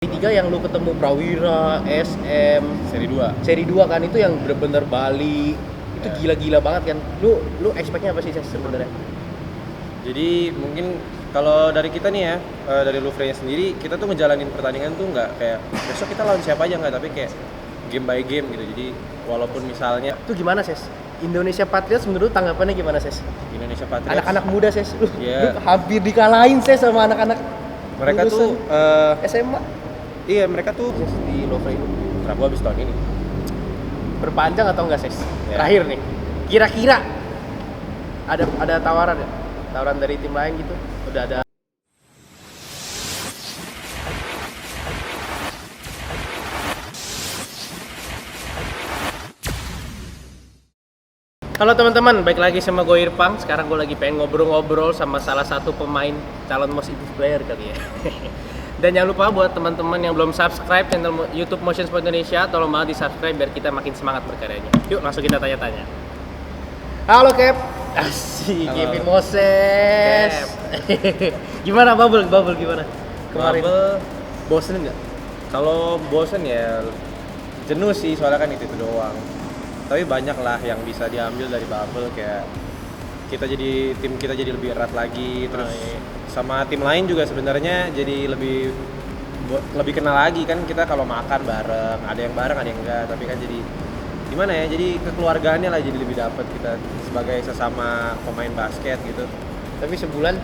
Tiga yang lu ketemu Prawira, SM, seri 2 kan itu yang bener-bener Bali itu gila-gila banget kan. Lu expect-nya apa sih sebenarnya? Jadi mungkin kalau dari kita nih ya, dari Louvre-nya sendiri, kita tuh ngejalanin pertandingan tuh nggak kayak besok kita lawan siapa aja nggak, tapi kayak game by game gitu. Jadi walaupun misalnya Itu gimana Ses? Indonesia Patriots menurut tanggapannya gimana Ses? Indonesia Patriots, Anak-anak muda Ses, lu Iya. hampir dikalahin Ses sama anak-anak mereka tuh SMA. iya mereka tuh Ses di Louvre itu Rabu habis tahun ini. berpanjang atau enggak Ses? Ya. Terakhir nih, kira-kira ada tawaran ya? Tawaran dari tim lain gitu? Udah ada. Halo teman-teman, baik lagi sama gue Irfan. Sekarang gue lagi pengen ngobrol-ngobrol sama salah satu pemain calon most improved player kali ya. Dan jangan lupa buat teman-teman yang belum subscribe channel YouTube Motion Sport Indonesia, tolong banget di-subscribe biar kita makin semangat berkaryanya. Yuk langsung kita tanya-tanya. Halo Cap. Asik, Halo. Kevin Moses. Gimana Bubble gimana? Kemarin Bubble, bosen nggak? kalau bosen ya jenuh sih, soalnya kan itu doang. Tapi banyak lah yang bisa diambil dari Bubble, kayak tim kita jadi lebih erat lagi, terus sama tim lain juga sebenarnya jadi lebih kenal lagi kan. Kita kalau makan bareng, ada yang enggak, tapi kan jadi gimana ya, jadi kekeluargaannya lah jadi lebih dapet kita sebagai sesama pemain basket gitu. Tapi sebulan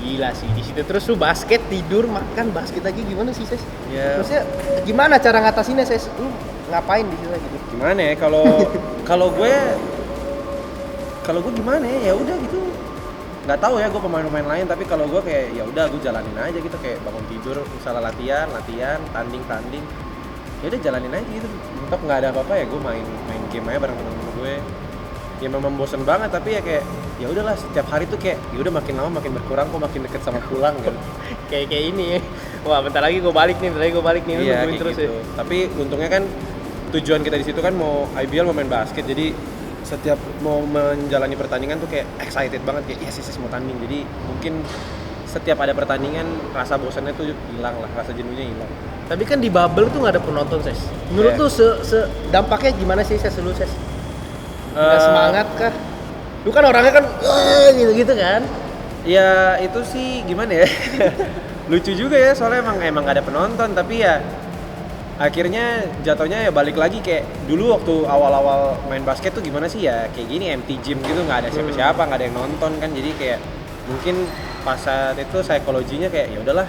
gila sih di situ terus lu basket tidur makan basket lagi gimana sih Ses? Ya. Maksudnya gimana cara ngatasinnya Ses? Lu ngapain di situ gitu? Gimana ya, kalau gue gimana ya udah gitu, nggak tahu ya gue pemain-pemain lain, tapi kalau gue kayak ya udah gue jalanin aja gitu, kayak bangun tidur misalnya latihan tanding ya udah jalanin aja gitu. Untuk nggak ada apa-apa ya gue main game aja bareng temen-temen gue. Ya memang bosen banget, tapi ya kayak ya udahlah, setiap hari tuh kayak ya udah makin lama makin berkurang, kok makin deket sama pulang gitu. kayak ini. Wah, bentar lagi gue balik nih, lu Iya, nungguin kayak terus gitu. ya. Tapi untungnya kan tujuan kita di situ kan mau IBL, mau main basket, jadi setiap mau menjalani pertandingan tuh kayak excited banget, kayak yes mau tanding. Jadi mungkin setiap ada pertandingan rasa bosannya tuh hilang lah, rasa jenuhnya hilang. Tapi kan di Bubble tuh nggak ada penonton Ses. Menurut lu dampaknya gimana sih Ses, lu Ses? Nggak semangat kah? Lu kan orangnya kan gitu kan? Ya itu sih gimana ya, lucu juga ya, soalnya emang gak ada penonton, tapi ya akhirnya jatuhnya ya balik lagi kayak dulu waktu awal-awal main basket tuh gimana sih ya, kayak gini empty gym gitu, nggak ada siapa-siapa, nggak ada yang nonton kan. Jadi kayak mungkin pas saat itu psikologinya kayak ya udahlah,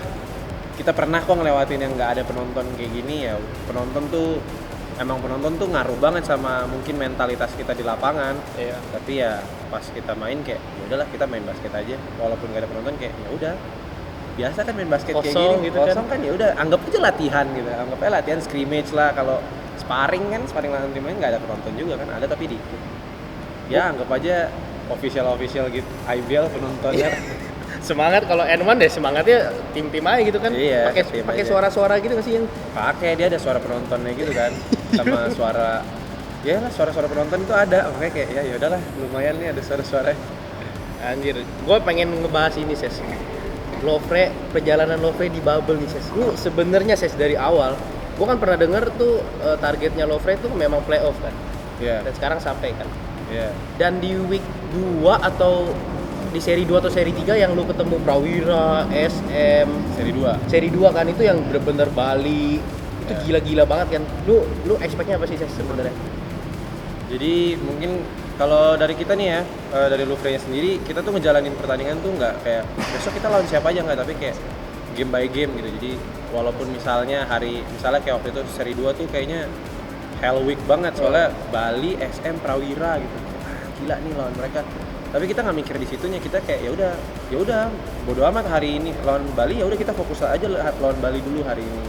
kita pernah kok ngelewatin yang nggak ada penonton kayak gini. Ya penonton tuh ngaruh banget sama mungkin mentalitas kita di lapangan. Iya. Tapi ya pas kita main kayak ya udahlah, kita main basket aja walaupun nggak ada penonton, kayak ya udah biasa kan main basket kayak Kosong gini gitu kosong kan, ya udah anggap aja latihan gitu, anggap aja latihan scrimmage lah. Kalau sparring lawan tim lain nggak ada penonton juga kan, ada tapi dikit. Ya anggap aja official gitu IBL penontonnya. Semangat kalau N1 deh, semangatnya tim-tim aja gitu kan. Iya, tim Pakai aja. suara-suara gitu nggak sih yang Pakai, dia ada suara penontonnya gitu kan, sama suara ya lah, suara penonton itu ada, makanya kayak ya udahlah, lumayan nih ada suara-suara. anjir. Gue pengen ngebahas ini Ses. Louvre, perjalanan Louvre di Bubble nih Ses. Lu sebenarnya Ses dari awal, gue kan pernah denger tuh targetnya Louvre tuh memang playoff kan. Iya. Dan sekarang sampai kan. Iya. Dan di week 2 atau di seri 2 atau seri 3 yang lu ketemu Prawira, SM, Seri 2 kan itu yang bener-bener Bali itu gila-gila banget kan. Lu expect-nya apa sih Ses sebenarnya? Jadi mungkin kalau dari kita nih ya, dari Louvre-nya sendiri, kita tuh ngejalanin pertandingan tuh nggak kayak besok kita lawan siapa aja nggak, tapi kayak game by game gitu. Jadi walaupun misalnya kayak waktu itu seri 2 tuh kayaknya hell week banget, soalnya Bali, SM, Prawira gitu. Gila nih lawan mereka. Tapi kita nggak mikir di situnya, kita kayak ya udah bodo amat hari ini lawan Bali, ya udah kita fokus aja lawan Bali dulu hari ini.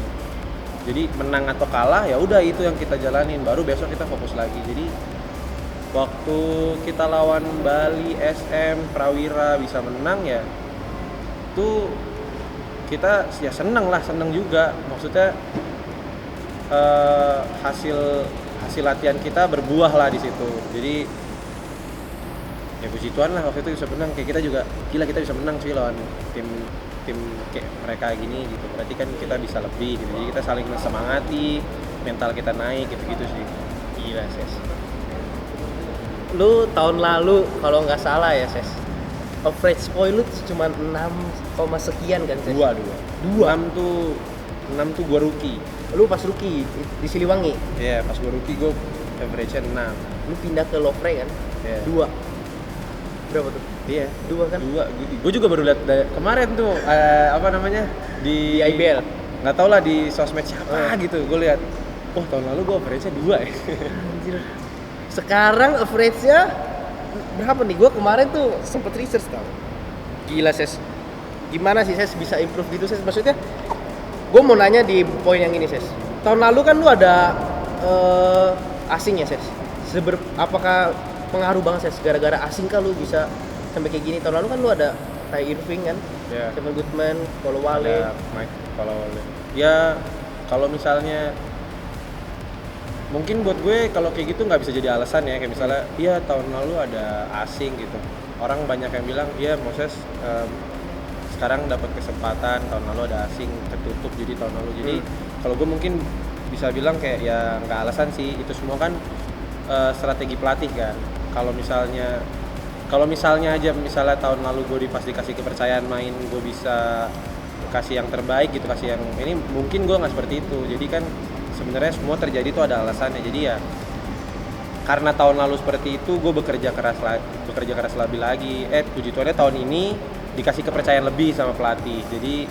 Jadi menang atau kalah ya udah itu yang kita jalanin, baru besok kita fokus lagi. Jadi waktu kita lawan Bali, SM, Prawira bisa menang ya tuh kita ya seneng juga. Maksudnya hasil latihan kita berbuah lah di situ. Jadi ya puji Tuhan lah waktu itu bisa menang, kayak kita juga gila, kita bisa menang sih lawan tim tim kayak mereka gini gitu, berarti kan kita bisa lebih gitu. Jadi kita saling semangati, mental kita naik gitu-gitu sih. Gila Ses. Lu tahun lalu kalau nggak salah ya Ses, average point lu cuma 6, sekian kan Ses? Dua. 6. 6 tuh gua rookie. Lu pas rookie di Siliwangi, Iya, pas gua rookie gua average-nya 6. lu pindah ke Lovre kan? Iya. 2. Berapa tuh? Iya, 2 kan? 2. Gue juga baru lihat kemarin tuh apa namanya di IBL. Nggak tau lah di sosmed siapa gitu. Gue lihat, oh tahun lalu gue average-nya 2 ya. Anjir. Sekarang average-nya berapa nih? Gua kemarin tuh sempet research tau. Gila Ses. Gimana sih Ses bisa improve gitu Ses? Maksudnya gue mau nanya di poin yang ini Ses. Tahun lalu kan lu ada asing ya Ses. Apakah pengaruh banget Ses gara-gara asing kah lu bisa sampai kayak gini? Tahun lalu kan lu ada Kai Irving kan, Iya. Kevin Goodman, Kolo Wale. Ya, Mike kalau ya kalau misalnya mungkin buat gue kalau kayak gitu nggak bisa jadi alasan ya, kayak misalnya iya tahun lalu ada asing gitu, orang banyak yang bilang iya Moses sekarang dapat kesempatan, tahun lalu ada asing tertutup jadi tahun lalu. Jadi kalau gue mungkin bisa bilang kayak ya nggak alasan sih, itu semua kan strategi pelatih kan. Kalau misalnya aja misalnya tahun lalu gue dikasih kepercayaan main, gue bisa kasih yang terbaik gitu, kasih yang ini, mungkin gue nggak seperti itu. Jadi kan sebenarnya semua terjadi itu ada alasannya. Jadi ya karena tahun lalu seperti itu, gue bekerja keras lebih lagi. Puji Tuhannya tahun ini dikasih kepercayaan lebih sama pelatih, jadi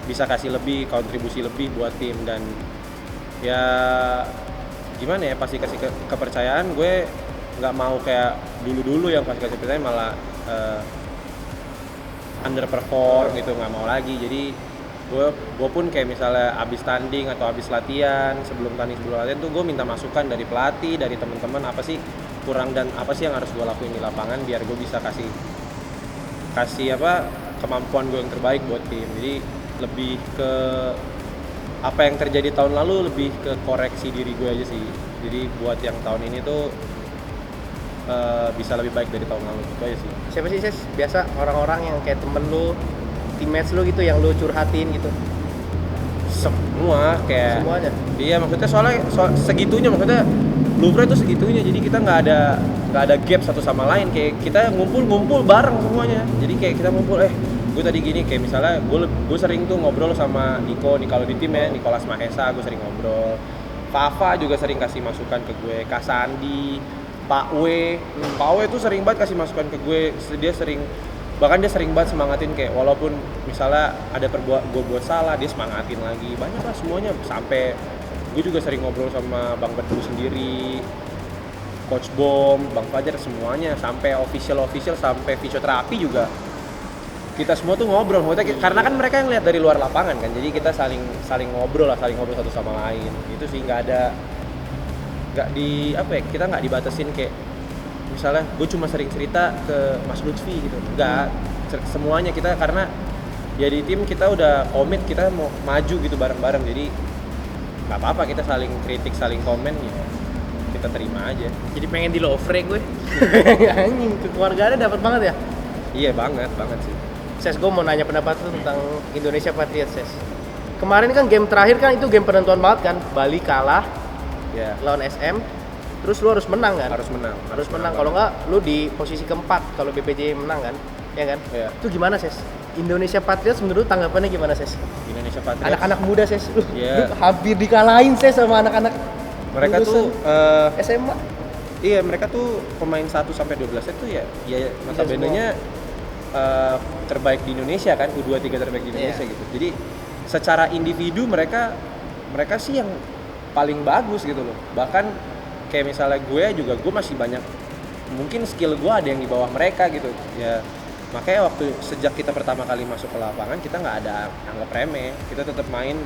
bisa kasih lebih, kontribusi lebih buat tim. Dan ya gimana ya, pasti kasih kepercayaan. Gue nggak mau kayak dulu yang pas kasih kepercayaan malah underperform gitu, nggak mau lagi. Jadi gue pun kayak misalnya abis tanding atau abis latihan, sebelum latihan tuh gue minta masukan dari pelatih, dari teman-teman, apa sih kurang dan apa sih yang harus gue lakuin di lapangan biar gue bisa kasih apa kemampuan gue yang terbaik buat tim. Jadi lebih ke apa yang terjadi tahun lalu, lebih ke koreksi diri gue aja sih. Jadi buat yang tahun ini tuh bisa lebih baik dari tahun lalu, gitu aja sih. Siapa sih Ses biasa orang-orang yang kayak temen lu, teammates lu gitu yang lu curhatin gitu? Semua kayak Semuanya? Iya, maksudnya soalnya segitunya, maksudnya Louvre itu segitunya, jadi kita nggak ada gap satu sama lain, kayak kita ngumpul bareng semuanya. Jadi kayak kita ngumpul, gue tadi gini, kayak misalnya gue sering tuh ngobrol sama Niko kalau di tim ya, Nicholas Mahesa gue sering ngobrol, Fafa juga sering kasih masukan ke gue, Kak Sandi, Pak W tuh sering banget kasih masukan ke gue. Dia sering banget semangatin, kayak walaupun misalnya ada gue buat salah, dia semangatin lagi. Banyak lah semuanya, sampai gue juga sering ngobrol sama Bang Bedu sendiri, Coach Bom, Bang Fajar, semuanya, sampai official sampai fisioterapi juga. Kita semua tuh ngobrol, karena kan mereka yang lihat dari luar lapangan kan, jadi kita saling ngobrol satu sama lain. Itu sih kita nggak dibatasin kayak misalnya gue cuma sering cerita ke Mas Lutfi gitu, enggak, semuanya kita, karena ya di tim kita udah komit, kita mau maju gitu bareng-bareng. Jadi nggak apa-apa, kita saling kritik, saling komen, ya kita terima aja. Jadi pengen di Lovre gue. Anjing, kekeluargaannya dapat banget ya? Iya, banget sih. Ses, gue mau nanya pendapat lu tentang Indonesia Patriots Ses. Kemarin kan game terakhir kan itu game penentuan banget kan, Bali kalah Ya, lawan SM, terus lu harus menang kan? harus menang. Kalau nggak lu di posisi keempat kalau BPJ menang kan, ya kan? Iya. Itu gimana Ses? Indonesia Patriots menurut tanggapannya gimana Ses? Indonesia Patriots, Anak-anak muda Ses, Iya. lu hampir dikalahin Ses sama anak-anak mereka tuh SMA. iya, mereka tuh pemain 1 sampai 12 itu ya notabene-nya terbaik di Indonesia kan, U23 terbaik di Indonesia gitu. Jadi secara individu mereka sih yang paling bagus gitu loh. Bahkan kayak misalnya gue masih banyak, mungkin skill gue ada yang di bawah mereka gitu ya. Makanya waktu sejak kita pertama kali masuk ke lapangan, kita nggak ada anggap remeh, kita tetap main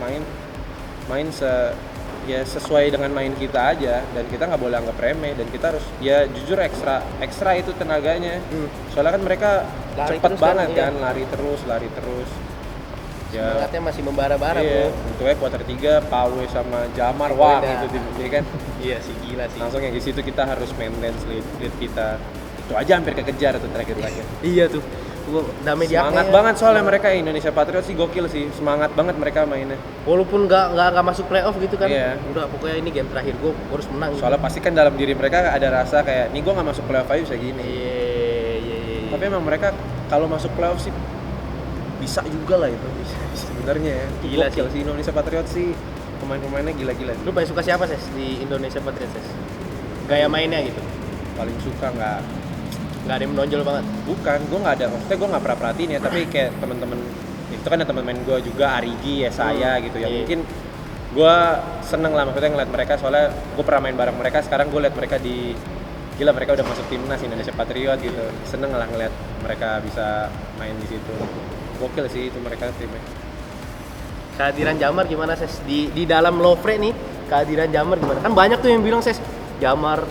sesuai dengan main kita aja, dan kita nggak boleh anggap remeh, dan kita harus ya jujur ekstra itu tenaganya. Soalnya kan mereka cepet banget kan, lari terus ya. Semangatnya masih membara-bara. Iya, Bro. untungnya kuarter 3 Pawe sama Jamar, wah gitu ya kan. Iya sih, gila sih. Langsung yang di situ kita harus maintenance lead kita. Itu aja hampir kekejar tuh terakhir. Iya tuh. damai di Semangat banget soalnya mereka Indonesia Patriots sih gokil sih, semangat banget mereka mainnya. Walaupun nggak masuk playoff gitu kan. Iya. Udah pokoknya ini game terakhir gue harus menang. Soalnya pasti kan dalam diri mereka ada rasa kayak, nih gue nggak masuk playoff aja bisa gini. Iya. Tapi emang mereka kalau masuk playoff sih bisa juga lah itu. Sebenarnya ya. Gila Gokil sih Indonesia Patriots sih, pemain-pemainnya gila-gila. Lu paling suka siapa Ses di Indonesia Patriots Ses? Gaya mainnya gitu. Paling suka nggak Nggak ada yang menonjol banget. Bukan, gue nggak ada, maksudnya gue nggak pernah perhatiin ya, tapi kayak temen-temen itu kan ada temen-temen gue juga, Arigi ya saya gitu ya, Iya. mungkin gue seneng lah maksudnya ngeliat mereka, soalnya gue pernah main bareng mereka, sekarang gue liat mereka gila mereka udah masuk timnas Indonesia Patriot gitu, seneng lah ngeliat mereka bisa main di situ, gokil sih itu mereka timnya. Kehadiran Jamar gimana Ses? Di dalam Lovre nih, kehadiran Jamar gimana? Kan banyak tuh yang bilang Ses, Jamar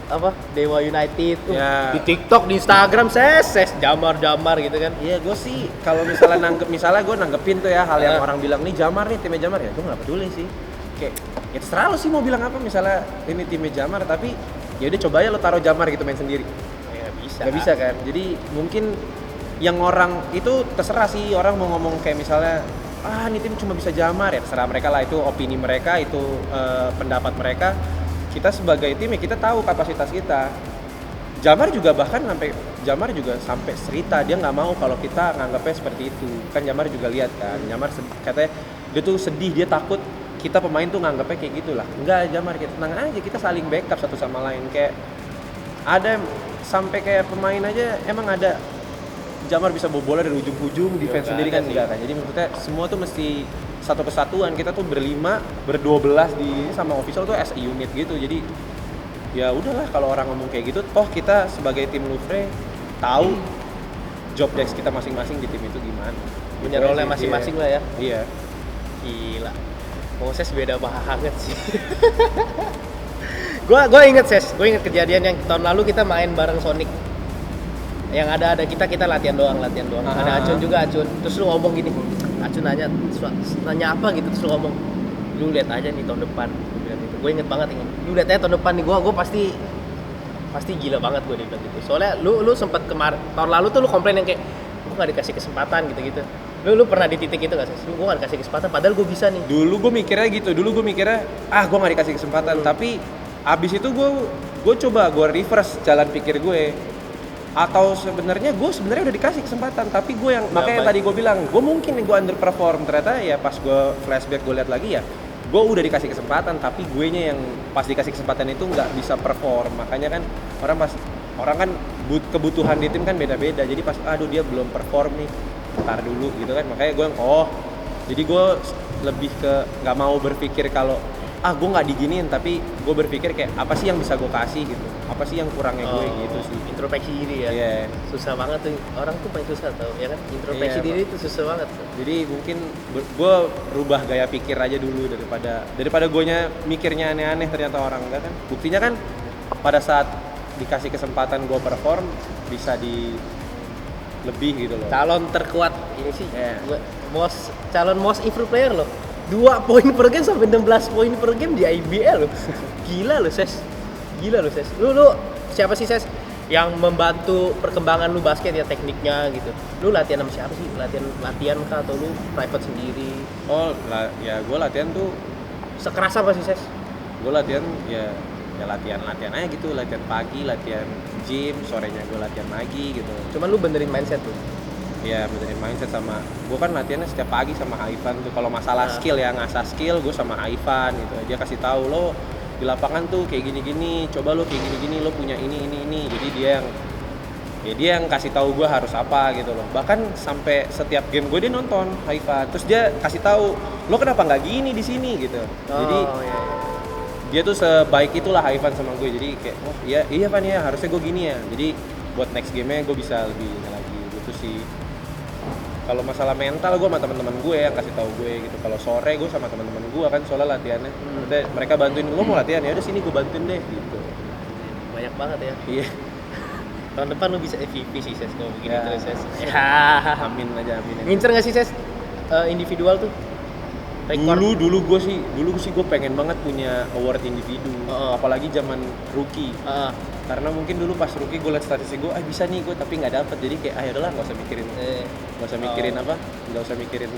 apa Dewa United tuh Ya. di TikTok, di Instagram Ses Jamar gitu kan. Iya, gue sih kalau misalnya misalnya gue nanggepin tuh ya hal yang orang bilang nih Jamar nih timnya Jamar ya, gue nggak peduli sih. Kayak ya terserah lo sih mau bilang apa, misalnya ini timnya Jamar tapi ya udah coba ya lo taruh Jamar gitu main sendiri. Ya bisa. Gak bisa kan? Jadi mungkin yang orang itu terserah sih, orang mau ngomong kayak misalnya ini tim cuma bisa Jamar ya, terserah mereka lah, itu opini mereka, itu pendapat mereka. Kita sebagai tim ya kita tahu kapasitas kita. Jamar juga sampai cerita dia nggak mau kalau kita nganggapnya seperti itu. Kan Jamar juga lihat kan, Jamar katanya dia tuh sedih, dia takut kita pemain tuh nganggapnya kayak gitulah. Enggak, Jamar, kita tenang aja, kita saling backup satu sama lain. Kayak ada sampai kayak pemain aja emang ada Jamar bisa bawa bola dari ujung-ujung, defense sendiri kan enggak kan. Jadi maksudnya semua tuh mesti satu kesatuan, kita tuh berlima, ber-12 di sama official tuh as a unit gitu. Jadi ya udahlah kalau orang ngomong kayak gitu, toh kita sebagai tim Louvre tahu job desk kita masing-masing di tim itu gimana. Punya role masing-masing lah ya. Iya. Gila. Moses beda banget sih. Gua inget kejadian yang tahun lalu kita main bareng Sonic. Yang ada kita latihan doang. Ada Acun juga. Terus lu ngomong gini, Acun nanya apa gitu, terus lu ngomong, lu lihat aja nih tahun depan. Gua bilang gitu. Gue inget banget ini. Lu lihat aja tahun depan nih, gue pasti gila banget gue dibilang gitu. Soalnya lu sempat kemarin tahun lalu tuh lu komplain yang kayak gue nggak dikasih kesempatan gitu. Lu pernah di titik itu nggak sih? Gue nggak dikasih kesempatan, padahal gue bisa nih. Dulu gue mikirnya gitu. Gue nggak dikasih kesempatan. Tapi abis itu gue coba reverse jalan pikir gue. Atau sebenarnya udah dikasih kesempatan, tapi gue yang makanya tadi gue bilang gue mungkin gue underperform, ternyata ya pas gue flashback gue lihat lagi ya gue udah dikasih kesempatan, tapi gue nya yang pas dikasih kesempatan itu nggak bisa perform. Makanya kan orang kan kebutuhan di tim kan beda-beda, jadi pas dia belum perform nih, ntar dulu gitu kan. Makanya gue jadi gue lebih ke nggak mau berpikir kalau gue nggak diginiin, tapi gue berpikir kayak apa sih yang bisa gue kasih gitu, apa sih yang kurangnya gue gitu sih. Introspeksi diri ya. Yeah. Susah banget tuh, orang tuh paling susah tau ya kan, introspeksi diri itu susah banget tuh. Jadi mungkin gue rubah gaya pikir aja dulu daripada gue mikirnya aneh-aneh, ternyata orang enggak kan. Buktinya kan pada saat dikasih kesempatan gue perform bisa di lebih gitu loh. Calon terkuat ini sih, Yeah. calon most improved player loh. 2 poin per game sampai 16 poin per game di IBL loh. Gila loh Ses. Lu siapa sih Ses yang membantu perkembangan lu basket ya, tekniknya gitu? Lu latihan sama siapa sih? Latihan kah atau lu private sendiri? Ya gue latihan tuh Sekeras apa sih Ses? gue latihan ya latihan aja gitu, latihan pagi, latihan gym, sorenya gue latihan lagi gitu. Cuman lu benerin mindset tuh. Ya benerin mindset, sama gue kan latihannya setiap pagi sama Ivan tuh. Kalau masalah skill ya, ngasah skill gue sama Ivan gitu. Dia kasih tahu lo di lapangan tuh kayak gini-gini, coba lo kayak gini-gini, lo punya ini. Jadi dia yang kasih tahu gue harus apa gitu loh. Bahkan sampai setiap game gue dia nonton Ivan, terus dia kasih tahu lo kenapa nggak gini di sini gitu. Jadi iya. dia tuh sebaik itulah Ivan sama gue. Jadi kayak iya Van ya, harusnya gue gini ya. Jadi buat next game-nya gue bisa lebih lagi gitu sih. Kalau masalah mental gue sama teman-teman gue yang kasih tahu gue gitu. Kalau sore gue sama teman-teman gue kan soalnya latihannya. Mereka bantuin gue mau latihan, ya udah sini gue bantuin deh gitu. Banyak banget ya. Iya. Tahun depan lu bisa MVP sih Ses kalau begini Ya. terus Ses. Amin aja. Ngincer nggak sih Ses individual tuh? Rekor. Dulu gue pengen banget punya award individu. Apalagi zaman rookie. karena mungkin dulu pas rookie gue liat statistik gue bisa nih gue, tapi nggak dapet. Jadi kayak ya udahlah nggak usah mikirin nggak usah mikirin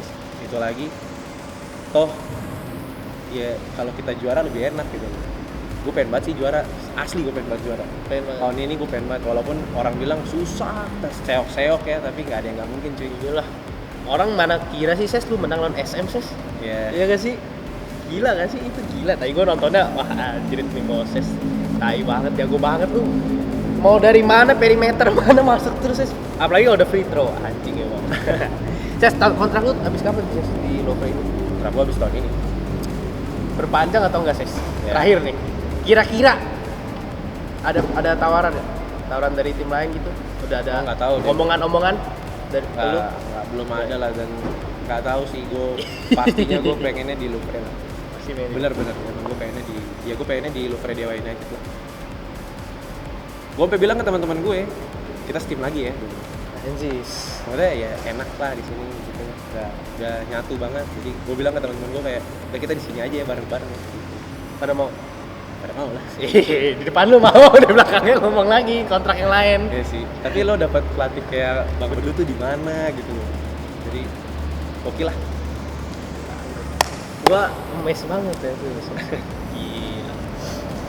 itu lagi, toh ya kalau kita juara lebih enak gitu. Gue pengen banget sih juara, asli gue pengen banget juara. Tahun ini gue pengen banget, walaupun orang bilang susah, seok-seok ya, tapi nggak ada yang nggak mungkin cuy. Iyalah, orang mana kira sih Ses lu menang lawan SM Ses? Iya gak sih? Gila gak sih? Itu gila. Tadi gue nontonnya, wah anjir nih Moses, tai banget, jago banget lu. Mau dari mana, perimeter mana masuk terus Ses. Apalagi kalau udah free throw, anjing emang. Ses, kontrak lu habis kapan Ses di Lovre ini? Kontrak gue habis tahun ini. Berpanjang atau enggak Ses? Ya. Terakhir nih, kira-kira ada tawaran nggak? Tawaran dari tim lain gitu? Udah ada nggak tahu deh. omongan-omongan dari lu? Belum ada lah, dan nggak tahu sih gue. Pastinya gue pengennya di Louvre lah. Masih main. Bener memang gue pengennya di Louvre Dewa United lah. Gue sampai bilang ke teman-teman gue, kita steam lagi ya. Anjis. Maksudnya ya enak lah di sini gitu, udah nyatu banget. Jadi gue bilang ke teman-teman gue kayak udah kita di sini aja ya bareng-bareng. Pada mau Lah. di depan lu mau, di belakangnya ngomong lagi kontrak yang lain. Iya sih. Tapi lo dapat pelatih kayak Bang Bedu tuh di mana gitu loh. Jadi oke lah. Gua mes banget ya tuh. Gila.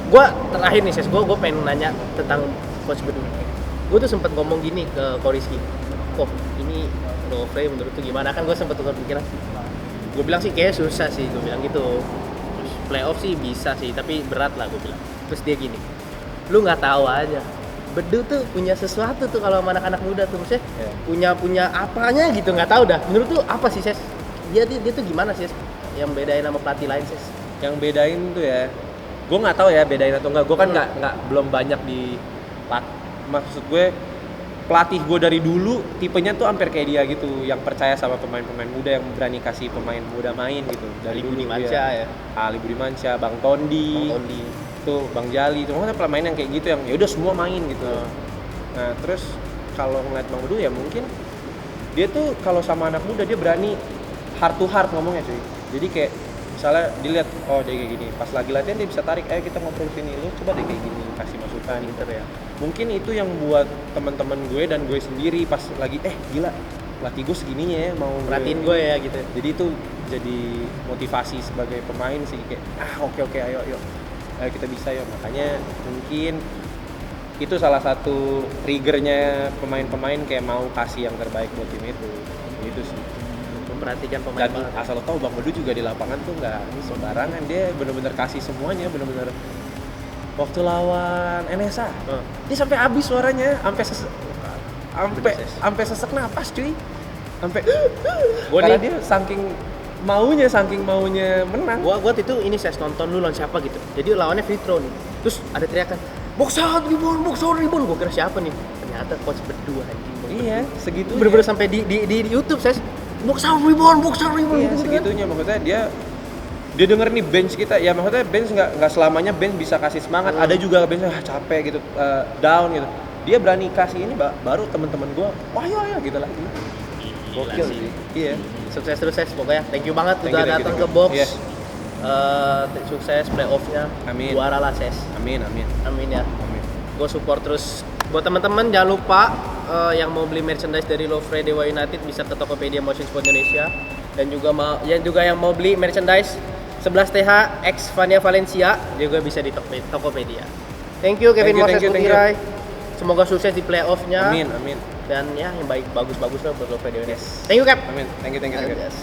Gua terakhir nih Ses, gua pengen nanya tentang Coach Bedu. Gua tuh sempat ngomong gini ke Koriski. Kok ini Lovre menurut tuh gimana? Kan gua sempat tukar pikiran. Gua bilang sih kayaknya susah sih, gua bilang gitu. Terus playoff sih bisa sih, tapi berat lah gua bilang. Terus dia gini, lu nggak tahu aja. Bedu tuh punya sesuatu tuh kalau sama anak-anak muda tuh, maksudnya punya apanya gitu, nggak tahu dah. Menurut tuh apa sih Ses? Dia tuh gimana sih Ses? Yang bedain sama pelatih lain Ses? Yang bedain tuh ya, gue nggak tahu ya bedain atau enggak. Gue kan nggak belum banyak di maksud gue pelatih gue dari dulu tipenya tuh hampir kayak dia gitu, yang percaya sama pemain-pemain muda, yang berani kasih pemain muda main gitu. Dari Budi dulu Manca ya. Ali Budi Manca, Bang Tondi. Tuh Bang Jali, itu maksudnya pemain yang kayak gitu, yang ya udah semua main gitu. Nah terus kalau ngeliat Bang Bedu ya mungkin dia tuh kalau sama anak muda dia berani heart to heart ngomongnya cuy. Jadi kayak misalnya dilihat oh dia kayak gini, pas lagi latihan dia bisa tarik, ayo kita ngobrol sini, lu coba deh kayak gini, kasih masukan gitu ya. Mungkin itu yang buat teman-teman gue dan gue sendiri pas lagi gila pelatih gue segininya ya, mau Perhatiin gue ya gitu. Jadi itu jadi motivasi sebagai pemain sih, kayak oke ayo kita bisa ya. Makanya mungkin itu salah satu triggernya pemain-pemain kayak mau kasih yang terbaik buat tim itu. Gitu sih. Memperhatikan pemain Dan banget. asal lo tau Bang Bedu juga di lapangan tuh nggak sembarangan, dia bener-bener kasih semuanya, bener-bener. Waktu lawan NSA, dia sampai habis suaranya, sampai sesek napas cuy, sampai karena dia saking maunya menang. Gua itu ini saya nonton dulu lawan siapa gitu. Jadi lawannya free throw nih. Terus ada teriakan, box out rebound. Gua kira siapa nih? Ternyata Coach Bedu anjing. Iya, segitu. Bener-bener sampai di YouTube saya box out rebound. Iya, gitu segitunya kan. Maksudnya dia denger nih bench kita, ya maksudnya bench nggak selamanya bench bisa kasih semangat. Ada juga bench capek gitu, down gitu. Dia berani kasih ini, baru teman-teman gua, wah ayo gitu lagi. Gokil sih. Iya. Sukses terus Ses, pokoknya thank you banget Thank udah you, datang thank ke you. box. Yes. Sukses playoff-nya. Amin. Juara lah Ses. Amin. Amin ya. Amin. Gue support terus. Buat teman-teman jangan lupa yang mau beli merchandise dari Lovre Dewa United bisa ke Tokopedia Motion Sport Indonesia, dan juga yang mau beli merchandise 11TH X Vania Valencia juga bisa di Tokopedia. Thank you Kevin Moses Putirai. Semoga sukses di playoff-nya. Amin. Dan ya yang bagus-bagus lah buat Lovre Dewa United. Thank you Cap. Amin. Thank you. Yes.